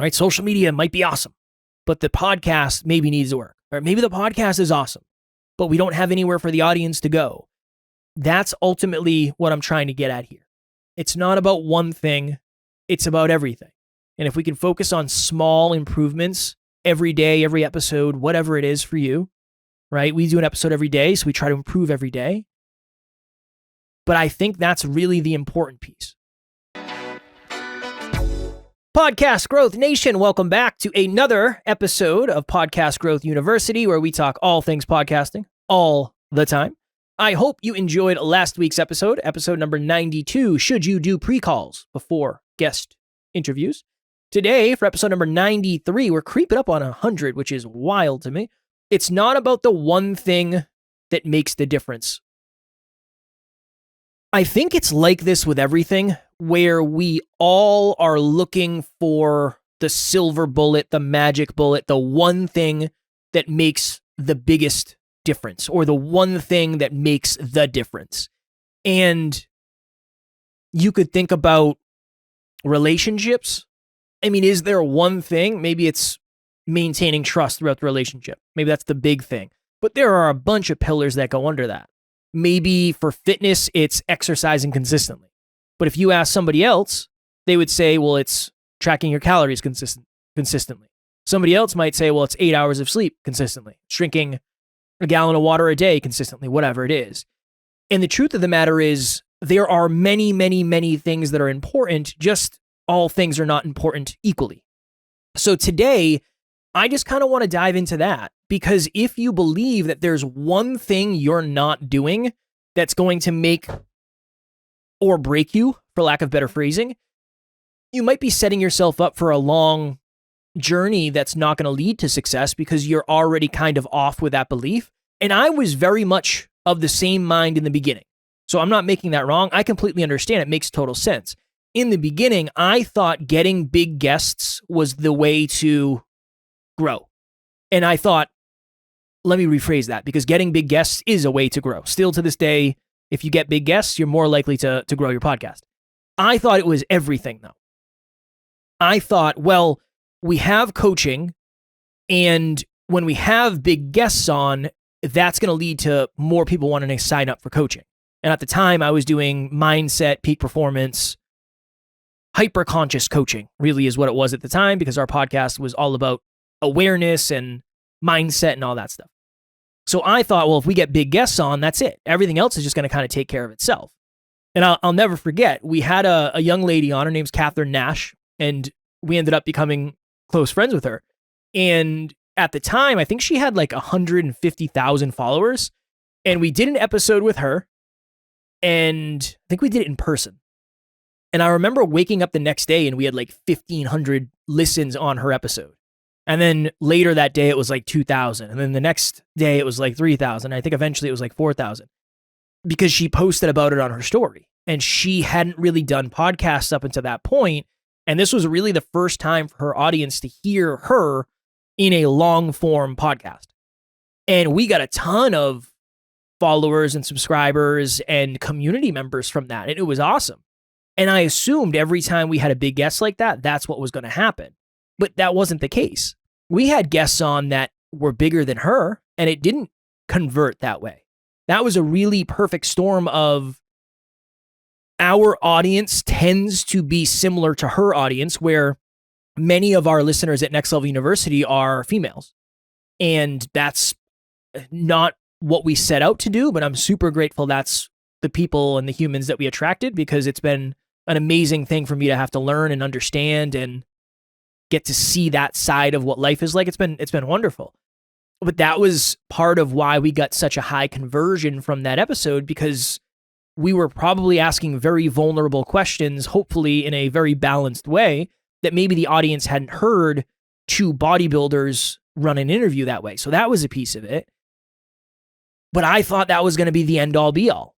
right? Social media might be awesome, but the podcast maybe needs to work. Or maybe the podcast is awesome, but we don't have anywhere for the audience to go. That's ultimately what I'm trying to get at here. It's not about one thing. It's about everything. And if we can focus on small improvements every day, every episode, whatever it is for you, right? We do an episode every day, so we try to improve every day. But I think that's really the important piece. Podcast Growth Nation, welcome back to another episode of Podcast Growth University, where we talk all things podcasting all the time. I hope you enjoyed last week's episode number 92, Should You Do Pre-Calls Before Guest Interviews? Today, for episode number 93, we're creeping up on 100, which is wild to me. It's not about the one thing that makes the difference. I think it's like this with everything, where we all are looking for the silver bullet, the magic bullet, the one thing that makes the biggest difference, or the one thing that makes the difference. And you could think about relationships. I mean, is there one thing? Maybe it's maintaining trust throughout the relationship. Maybe that's the big thing. But there are a bunch of pillars that go under that. Maybe for fitness, it's exercising consistently. But if you ask somebody else, they would say, well, it's tracking your calories consistently. Somebody else might say, well, it's 8 hours of sleep consistently, drinking a gallon of water a day consistently, whatever it is. And the truth of the matter is, there are many, many, many things that are important, just all things are not important equally. So today, I just kind of want to dive into that, because if you believe that there's one thing you're not doing that's going to make or break you, for lack of better phrasing, you might be setting yourself up for a long journey that's not going to lead to success because you're already kind of off with that belief. And I was very much of the same mind in the beginning. So I'm not making that wrong. I completely understand. It makes total sense. In the beginning, I thought getting big guests was the way to grow. And I thought, let me rephrase that, because getting big guests is a way to grow. Still to this day, if you get big guests, you're more likely to grow your podcast. I thought it was everything, though. I thought, well, we have coaching, and when we have big guests on, that's going to lead to more people wanting to sign up for coaching. And at the time, I was doing mindset, peak performance, hyper-conscious coaching, really is what it was at the time, because our podcast was all about awareness and mindset and all that stuff. So I thought, well, if we get big guests on, that's it. Everything else is just going to kind of take care of itself. And I'll never forget, we had a young lady on, her name's Catherine Nash, and we ended up becoming close friends with her. And at the time, I think she had like 150,000 followers. And we did an episode with her, and I think we did it in person. And I remember waking up the next day and we had like 1,500 listens on her episode. And then later that day, it was like 2,000. And then the next day, it was like 3,000. I think eventually it was like 4,000 because she posted about it on her story. And she hadn't really done podcasts up until that point. And this was really the first time for her audience to hear her in a long form podcast. And we got a ton of followers and subscribers and community members from that. And it was awesome. And I assumed every time we had a big guest like that, that's what was going to happen. But that wasn't the case. We had guests on that were bigger than her, and it didn't convert that way. That was a really perfect storm of our audience tends to be similar to her audience, where many of our listeners at Next Level University are females. And that's not what we set out to do, but I'm super grateful that's the people and the humans that we attracted, because it's been an amazing thing for me to have to learn and understand and get to see that side of what life is like. It's been wonderful. But that was part of why we got such a high conversion from that episode, because we were probably asking very vulnerable questions, hopefully in a very balanced way, that maybe the audience hadn't heard two bodybuilders run an interview that way. So that was a piece of it. But I thought that was going to be the end all be all.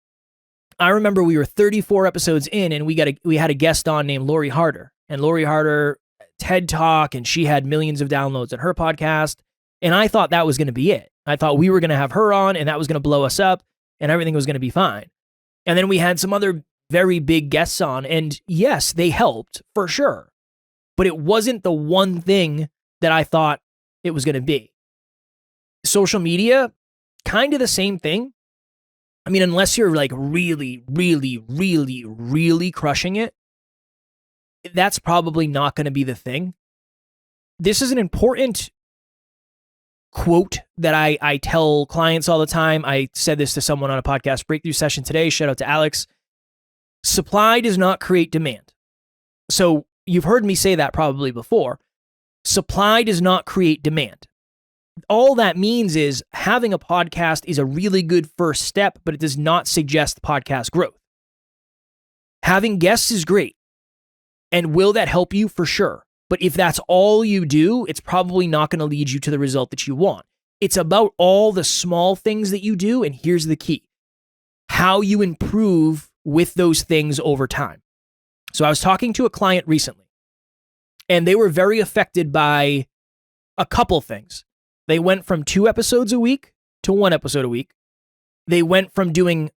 I remember we were 34 episodes in, and we had a guest on named Lori Harder. And Lori Harder, TED Talk, and she had millions of downloads on her podcast. And I thought that was going to be it. I thought we were going to have her on, and that was going to blow us up, and everything was going to be fine. And then we had some other very big guests on, and yes, they helped for sure. but it wasn't the one thing that I thought it was going to be. Social media, kind of the same thing. I mean, unless you're like really, really, really, really crushing it, that's probably not going to be the thing. This is an important quote that I tell clients all the time. I said this to someone on a podcast breakthrough session today. Shout out to Alex. Supply does not create demand. So you've heard me say that probably before. Supply does not create demand. All that means is having a podcast is a really good first step, but it does not suggest podcast growth. Having guests is great. And will that help you? For sure. But if that's all you do, it's probably not going to lead you to the result that you want. It's about all the small things that you do, and here's the key: how you improve with those things over time. So I was talking to a client recently, and they were very affected by a couple things. They went from 2 episodes a week to 1 episode a week. They went from doing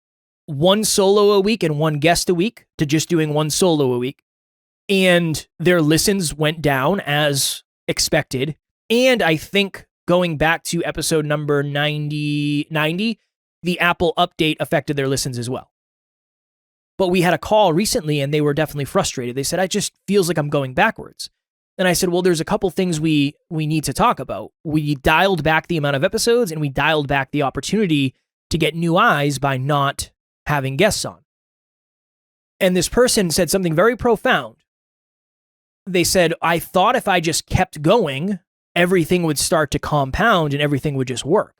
1 solo a week and 1 guest a week to just doing 1 solo a week. And their listens went down as expected. And I think going back to episode number 90, the Apple update affected their listens as well. But we had a call recently and they were definitely frustrated. They said, "I just feels like I'm going backwards." And I said, well, there's a couple things we need to talk about. We dialed back the amount of episodes and we dialed back the opportunity to get new eyes by not having guests on. And this person said something very profound. They said, "I thought if I just kept going, everything would start to compound and everything would just work."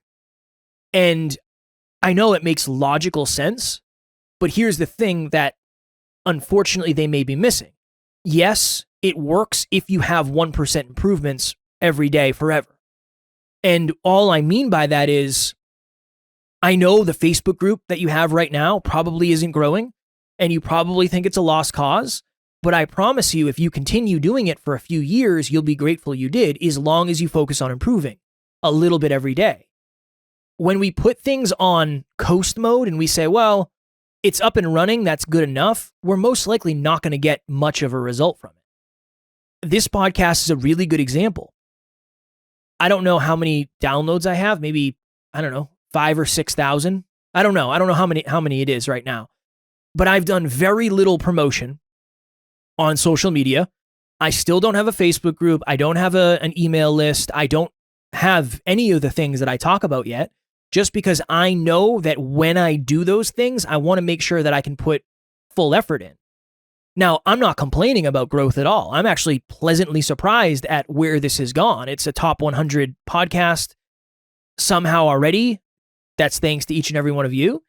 And I know it makes logical sense, but here's the thing that unfortunately they may be missing. Yes, it works if you have 1% improvements every day forever. And all I mean by that is, I know the Facebook group that you have right now probably isn't growing, and you probably think it's a lost cause, but I promise you, if you continue doing it for a few years, you'll be grateful you did, as long as you focus on improving a little bit every day. When we put things on coast mode and we say, well, it's up and running, that's good enough, we're most likely not going to get much of a result from it. This podcast is a really good example. I don't know how many downloads I have, maybe, 5,000 or 6,000. I don't know how many it is right now. But I've done very little promotion on social media. I still don't have a Facebook group. I don't have an email list. I don't have any of the things that I talk about yet, just because I know that when I do those things, I want to make sure that I can put full effort in. Now, I'm not complaining about growth at all. I'm actually pleasantly surprised at where this has gone. It's a top 100 podcast somehow already. That's thanks to each and every one of you.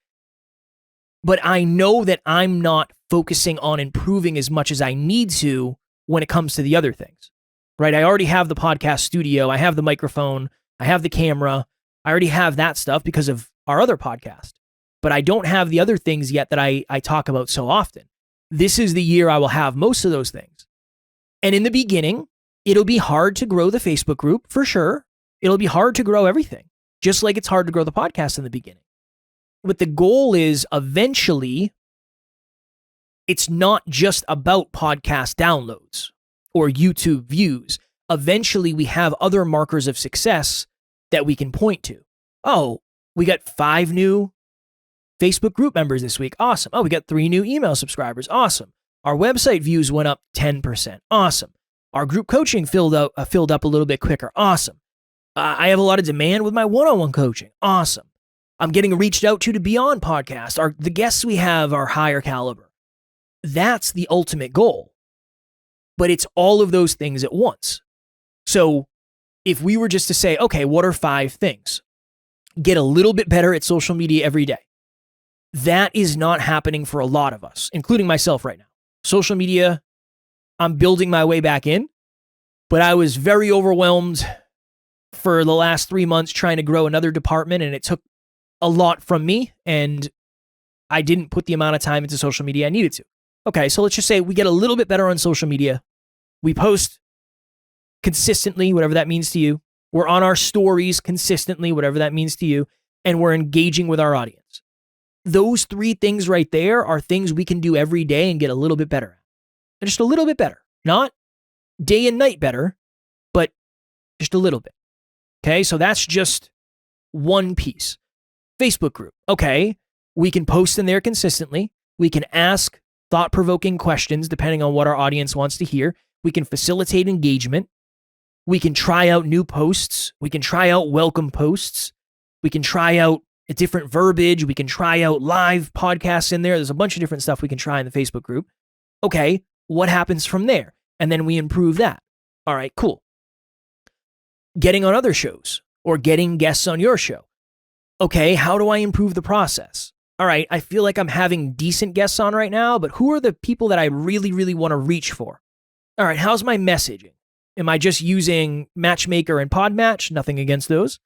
But I know that I'm not focusing on improving as much as I need to when it comes to the other things, right? I already have the podcast studio. I have the microphone. I have the camera. I already have that stuff because of our other podcast. But I don't have the other things yet that I talk about so often. This is the year I will have most of those things. And in the beginning, it'll be hard to grow the Facebook group, for sure. It'll be hard to grow everything, just like it's hard to grow the podcast in the beginning. But the goal is eventually, it's not just about podcast downloads or YouTube views. Eventually, we have other markers of success that we can point to. Oh, we got 5 new Facebook group members this week. Awesome. Oh, we got 3 new email subscribers. Awesome. Our website views went up 10%. Awesome. Our group coaching filled up a little bit quicker. Awesome. I have a lot of demand with my one-on-one coaching. Awesome. I'm getting reached out to be on podcasts. The guests we have are higher caliber. That's the ultimate goal. But it's all of those things at once. So if we were just to say, okay, what are 5 things? Get a little bit better at social media every day. That is not happening for a lot of us, including myself right now. Social media, I'm building my way back in, but I was very overwhelmed for the last 3 months trying to grow another department, and it took a lot from me, and I didn't put the amount of time into social media I needed to. Okay, so let's just say we get a little bit better on social media. We post consistently, whatever that means to you. We're on our stories consistently, whatever that means to you, and we're engaging with our audience. Those 3 things right there are things we can do every day and get a little bit better at. Just a little bit better. Not day and night better, but just a little bit. Okay, so that's just one piece. Facebook group. Okay, we can post in there consistently. We can ask thought-provoking questions depending on what our audience wants to hear. We can facilitate engagement. We can try out new posts. We can try out welcome posts. We can try out a different verbiage. We can try out live podcasts in there. There's a bunch of different stuff we can try in the Facebook group. Okay, what happens from there? And then we improve that. All right, cool. Getting on other shows or getting guests on your show. Okay, how do I improve the process? All right, I feel like I'm having decent guests on right now, but who are the people that I really, really want to reach for? All right, how's my messaging? Am I just using Matchmaker and Podmatch, nothing against those,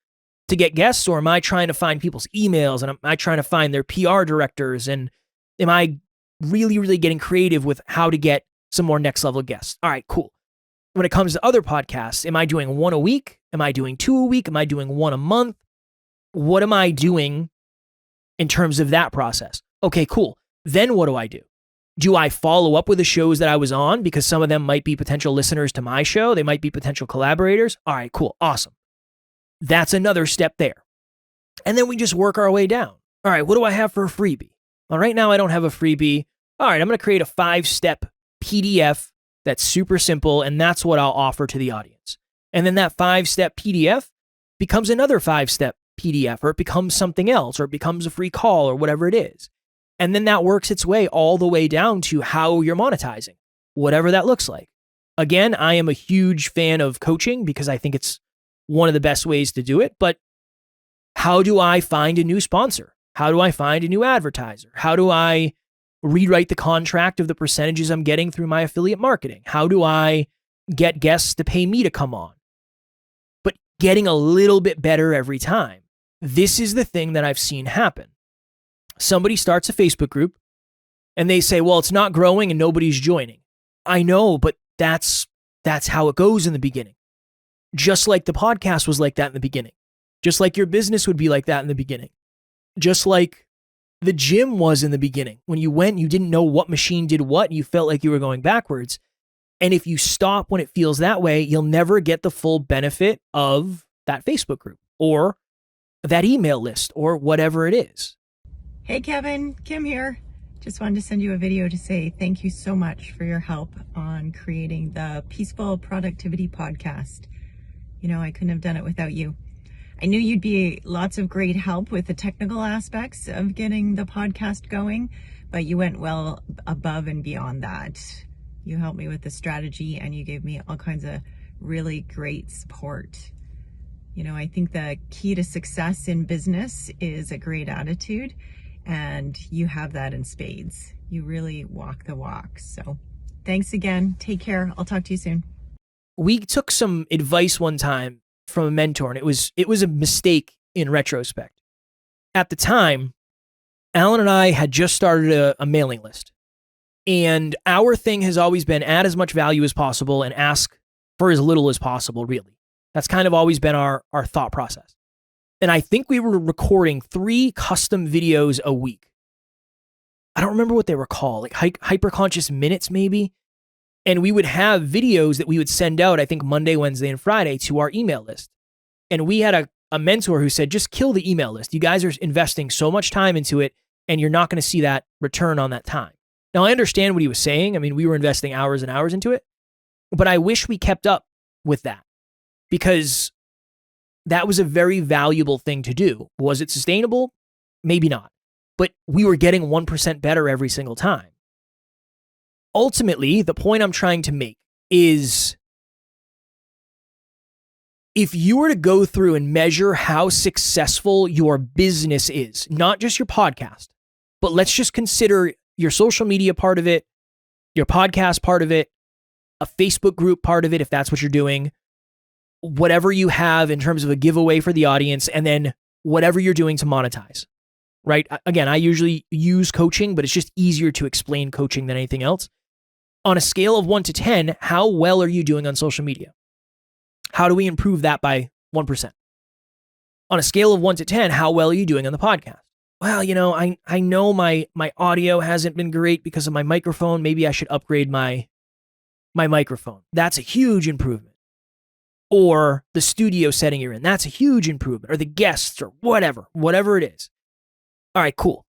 to get guests? Or am I trying to find people's emails and am I trying to find their PR directors? And am I really, really getting creative with how to get some more next level guests? All right, cool. When it comes to other podcasts, am I doing one a week? Am I doing two a week? Am I doing one a month? What am I doing in terms of that process? Okay, cool. Then what do? Do I follow up with the shows that I was on because some of them might be potential listeners to my show? They might be potential collaborators. All right, cool. Awesome. That's another step there. And then we just work our way down. All right, what do I have for a freebie? Well, right now I don't have a freebie. All right, I'm going to create a 5-step PDF that's super simple, and that's what I'll offer to the audience. And then that 5-step PDF becomes another 5-step PDF, or it becomes something else, or it becomes a free call, or whatever it is. And then that works its way all the way down to how you're monetizing, whatever that looks like. Again, I am a huge fan of coaching because I think it's one of the best ways to do it. But how do I find a new sponsor? How do I find a new advertiser? How do I rewrite the contract of the percentages I'm getting through my affiliate marketing? How do I get guests to pay me to come on? But getting a little bit better every time. This is the thing that I've seen happen. Somebody starts a Facebook group and they say, well, it's not growing and nobody's joining. I know, but that's how it goes in the beginning. Just like the podcast was like that in the beginning. Just like your business would be like that in the beginning. Just like the gym was in the beginning. When you went, you didn't know what machine did what. You felt like you were going backwards. And if you stop when it feels that way, you'll never get the full benefit of that Facebook group or that email list or whatever it is. Hey Kevin, Kim here. Just wanted to send you a video to say thank you so much for your help on creating the Peaceful Productivity Podcast. You know, I couldn't have done it without you. I knew you'd be lots of great help with the technical aspects of getting the podcast going, but you went well above and beyond that. You helped me with the strategy and you gave me all kinds of really great support. You know, I think the key to success in business is a great attitude. And you have that in spades. You really walk the walk. So thanks again. Take care. I'll talk to you soon. We took some advice one time from a mentor, and it was a mistake in retrospect. At the time, Alan and I had just started a mailing list. And our thing has always been add as much value as possible and ask for as little as possible, really. That's kind of always been our thought process. And I think we were recording 3 custom videos a week. I don't remember what they were called, like hyperconscious minutes maybe. And we would have videos that we would send out, I think Monday, Wednesday, and Friday to our email list. And we had a mentor who said, just kill the email list. You guys are investing so much time into it and you're not going to see that return on that time. Now, I understand what he was saying. I mean, we were investing hours and hours into it, but I wish we kept up with that because that was a very valuable thing to do. Was it sustainable? Maybe not. But we were getting 1% better every single time. Ultimately, the point I'm trying to make is if you were to go through and measure how successful your business is, not just your podcast, but let's just consider your social media part of it, your podcast part of it, a Facebook group part of it, if that's what you're doing, whatever you have in terms of a giveaway for the audience, and then whatever you're doing to monetize, right? Again, I usually use coaching, but it's just easier to explain coaching than anything else. On a scale of 1 to 10, how well are you doing on social media? How do we improve that by 1%? On a scale of 1 to 10, how well are you doing on the podcast? Well, you know, I know my audio hasn't been great because of my microphone. Maybe I should upgrade my my microphone. That's a huge improvement. Or the studio setting you're in. That's a huge improvement. Or the guests or whatever it is. All right, cool.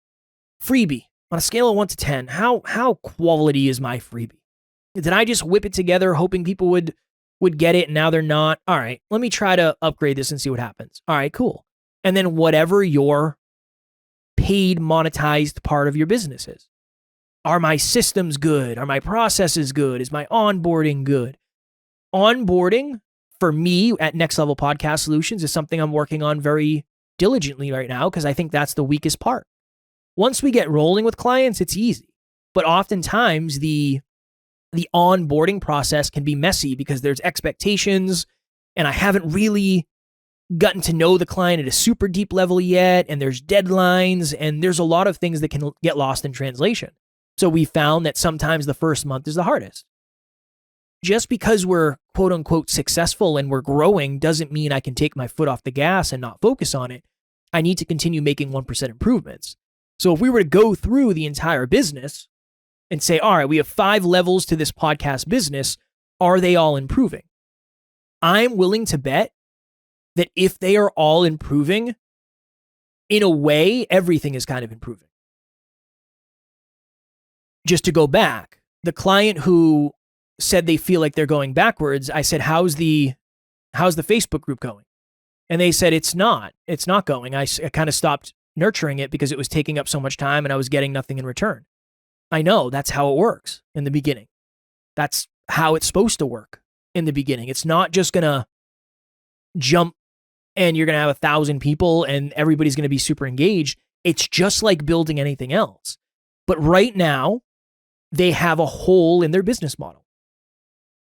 Freebie. On a scale of 1 to 10, how quality is my freebie? Did I just whip it together hoping people would get it and now they're not? All right, let me try to upgrade this and see what happens. All right, cool. And then whatever your paid monetized part of your business is. Are my systems good? Are my processes good? Is my onboarding good? Onboarding for me at Next Level Podcast Solutions is something I'm working on very diligently right now because I think that's the weakest part. Once we get rolling with clients, it's easy. But oftentimes the onboarding process can be messy because there's expectations and I haven't really gotten to know the client at a super deep level yet, and there's deadlines, and there's a lot of things that can get lost in translation. So we found that sometimes the first month is the hardest. Just because we're quote unquote successful and we're growing doesn't mean I can take my foot off the gas and not focus on it. I need to continue making 1% improvements. So if we were to go through the entire business and say, all right, we have 5 levels to this podcast business, are they all improving? I'm willing to bet that if they are all improving, in a way, everything is kind of improving. Just to go back, the client who said they feel like they're going backwards, I said, how's the Facebook group going? And they said, it's not going. I kind of stopped nurturing it because it was taking up so much time and I was getting nothing in return. I know that's how it works in the beginning. That's how it's supposed to work in the beginning. It's not just going to jump and you're going to have 1,000 people and everybody's going to be super engaged. It's just like building anything else. But right now, they have a hole in their business model.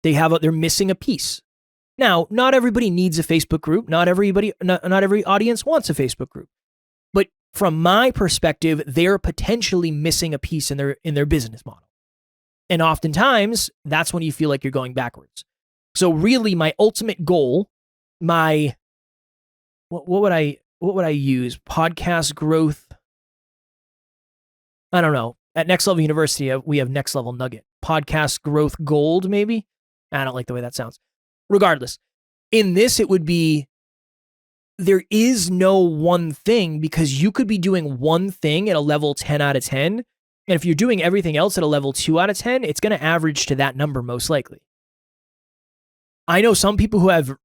They're missing a piece. Now, not everybody needs a Facebook group. Not every audience wants a Facebook group. But from my perspective, they're potentially missing a piece in their business model. And oftentimes, that's when you feel like you're going backwards. So really, my ultimate goal, what would I use? Podcast growth. I don't know. At Next Level University, we have Next Level Nugget. Podcast growth gold, maybe? I don't like the way that sounds. Regardless, in this, it would be, there is no one thing because you could be doing one thing at a level 10 out of 10. And if you're doing everything else at a level 2 out of 10, it's going to average to that number most likely. I know some people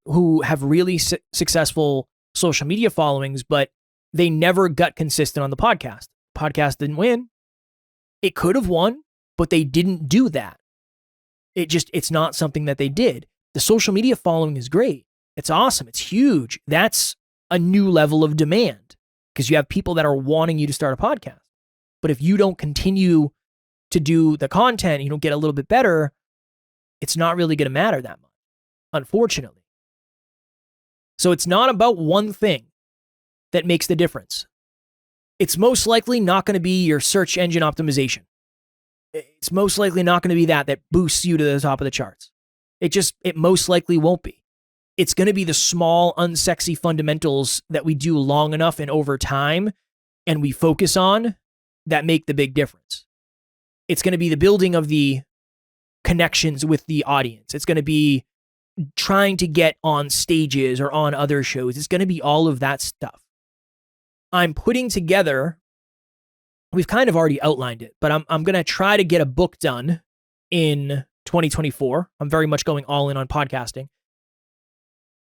who have really successful social media followings, but they never got consistent on the podcast. Podcast didn't win. It could have won, but they didn't do that. It's not something that they did. The social media following is great. It's awesome. It's huge. That's a new level of demand because you have people that are wanting you to start a podcast. But if you don't continue to do the content, you don't get a little bit better, it's not really going to matter that much, unfortunately. So it's not about one thing that makes the difference. It's most likely not going to be your search engine optimization. It's most likely not going to be that boosts you to the top of the charts. It most likely won't be. It's going to be the small, unsexy fundamentals that we do long enough and over time and we focus on that make the big difference. It's going to be the building of the connections with the audience. It's going to be trying to get on stages or on other shows. It's going to be all of that stuff. I'm putting together, we've kind of already outlined it, but I'm going to try to get a book done in 2024. I'm very much going all in on podcasting.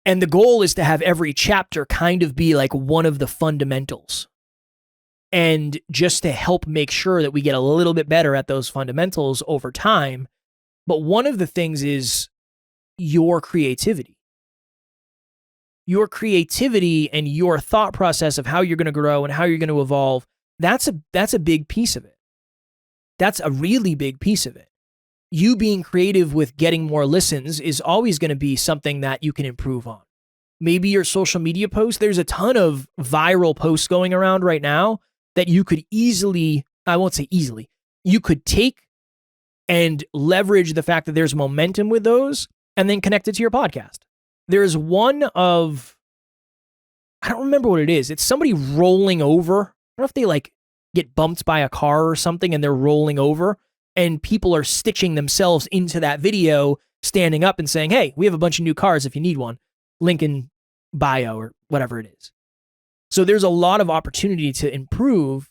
And the goal is to have every chapter kind of be like one of the fundamentals. And just to help make sure that we get a little bit better at those fundamentals over time. But one of the things is your creativity. Your creativity and your thought process of how you're going to grow and how you're going to evolve, that's a big piece of it. That's a really big piece of it. You being creative with getting more listens is always going to be something that you can improve on. Maybe your social media posts, there's a ton of viral posts going around right now that you could easily, I won't say easily, you could take and leverage the fact that there's momentum with those and then connect it to your podcast. There's one of, I don't remember what it is. It's somebody rolling over. I don't know if they like get bumped by a car or something and they're rolling over. and people are stitching themselves into that video, standing up and saying, hey, we have a bunch of new cars if you need one. Link in bio or whatever it is. So there's a lot of opportunity to improve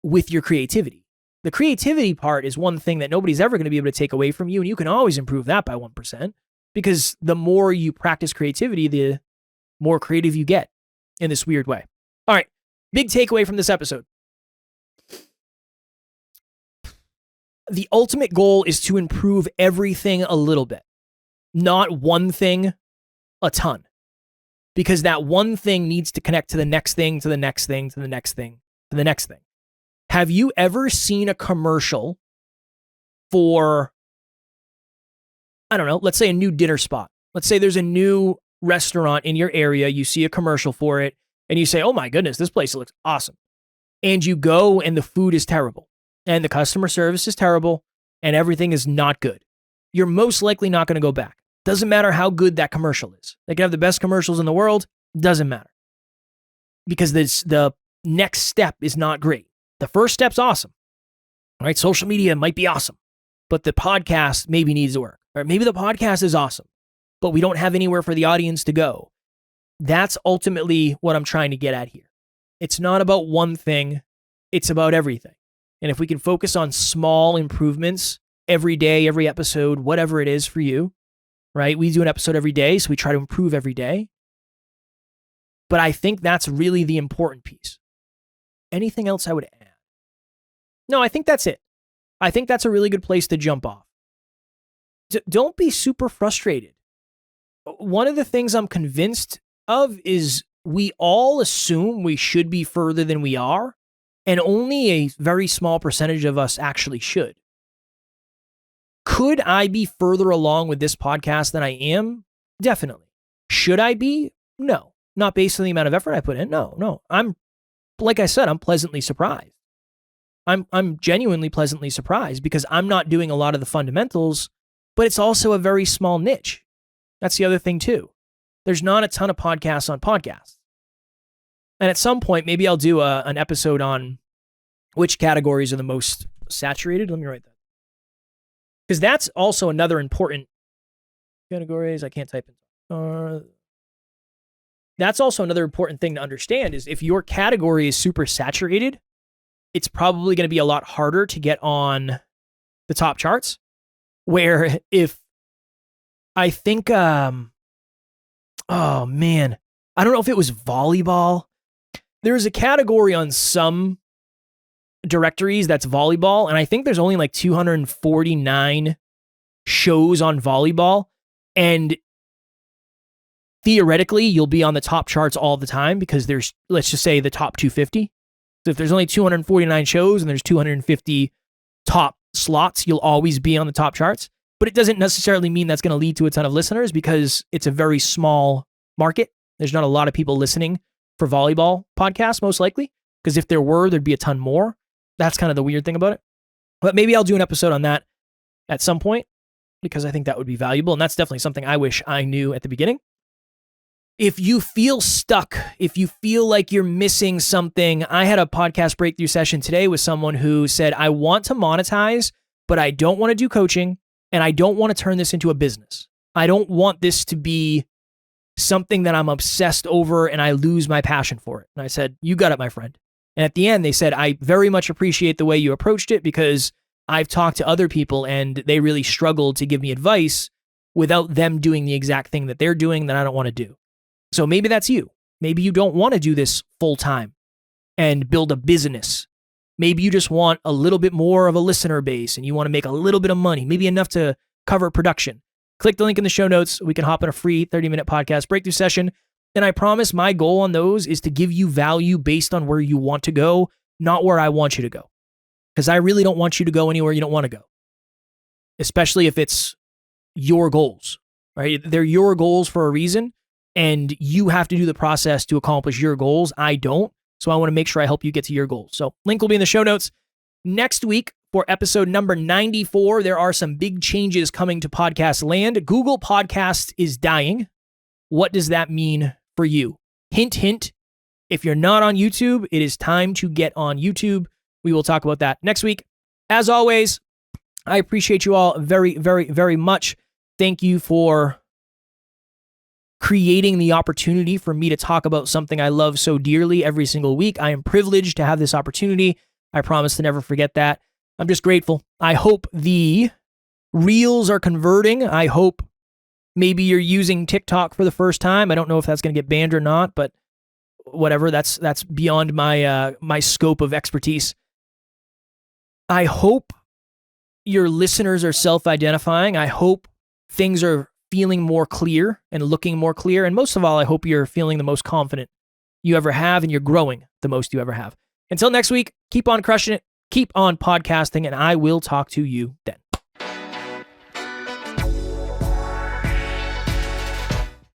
with your creativity. The creativity part is one thing that nobody's ever going to be able to take away from you, and you can always improve that by 1%, because the more you practice creativity, the more creative you get in this weird way. All right, big takeaway from this episode. The ultimate goal is to improve everything a little bit, not one thing a ton, because that one thing needs to connect to the next thing, to the next thing, to the next thing, to the next thing. Have you ever seen a commercial for, I don't know, let's say a new dinner spot? Let's say there's a new restaurant in your area. You see a commercial for it and you say, oh my goodness, this place looks awesome. And you go and the food is terrible and the customer service is terrible and everything is not good. You're most likely not going to go back. Doesn't matter how good that commercial is. They can have the best commercials in the world. Doesn't matter. Because the next step is not great. The first step's awesome, right? Social media might be awesome, but the podcast maybe needs to work. Or maybe the podcast is awesome, but we don't have anywhere for the audience to go. That's ultimately what I'm trying to get at here. It's not about one thing. It's about everything. And if we can focus on small improvements every day, every episode, whatever it is for you, right? We do an episode every day, so we try to improve every day. But I think that's really the important piece. Anything else I would add? No, I think that's it. I think that's a really good place to jump off. Don't be super frustrated. One of the things I'm convinced of is we all assume we should be further than we are, and only a very small percentage of us actually should. Could I be further along with this podcast than I am? Definitely. Should I be? No. Not based on the amount of effort I put in. No. Like I said, I'm pleasantly surprised. I'm genuinely pleasantly surprised because I'm not doing a lot of the fundamentals, but it's also a very small niche. That's the other thing too. There's not a ton of podcasts on podcasts. And at some point, maybe I'll do an episode on which categories are the most saturated. Let me write that. Because that's also another important categories. I can't type in. That's also another important thing to understand is if your category is super saturated, it's probably going to be a lot harder to get on the top charts. Where if I think, oh man, I don't know if it was volleyball. There's a category on some directories that's volleyball, and I think there's only like 249 shows on volleyball, and theoretically, you'll be on the top charts all the time because there's, let's just say, the top 250. So if there's only 249 shows and there's 250 top slots, you'll always be on the top charts. But it doesn't necessarily mean that's going to lead to a ton of listeners because it's a very small market. There's not a lot of people listening for volleyball podcasts, most likely, because if there were, there'd be a ton more. That's kind of the weird thing about it. But maybe I'll do an episode on that at some point because I think that would be valuable. And that's definitely something I wish I knew at the beginning. If you feel stuck, if you feel like you're missing something, I had a podcast breakthrough session today with someone who said, I want to monetize, but I don't want to do coaching and I don't want to turn this into a business. I don't want this to be something that I'm obsessed over and I lose my passion for it. And I said, you got it, my friend. And at the end, they said, I very much appreciate the way you approached it because I've talked to other people and they really struggled to give me advice without them doing the exact thing that they're doing that I don't want to do. So maybe that's you. Maybe you don't want to do this full time and build a business. Maybe you just want a little bit more of a listener base and you want to make a little bit of money, maybe enough to cover production. Click the link in the show notes. We can hop in a free 30-minute podcast breakthrough session. And I promise my goal on those is to give you value based on where you want to go, not where I want you to go. Because I really don't want you to go anywhere you don't want to go. Especially if it's your goals, right? They're your goals for a reason. And you have to do the process to accomplish your goals. I don't. So I want to make sure I help you get to your goals. So link will be in the show notes. Next week for episode number 94, there are some big changes coming to podcast land. Google Podcast is dying. What does that mean for you? Hint, hint. If you're not on YouTube, it is time to get on YouTube. We will talk about that next week. As always, I appreciate you all very, very, very much. Thank you for creating the opportunity for me to talk about something I love so dearly every single week. I am privileged to have this opportunity. I promise to never forget that. I'm just grateful. I hope the reels are converting. I hope maybe you're using TikTok for the first time. I don't know if that's going to get banned or not, but whatever. That's beyond my scope of expertise. I hope your listeners are self-identifying. I hope things are feeling more clear and looking more clear. And most of all, I hope you're feeling the most confident you ever have and you're growing the most you ever have. Until next week, keep on crushing it, keep on podcasting, and I will talk to you then.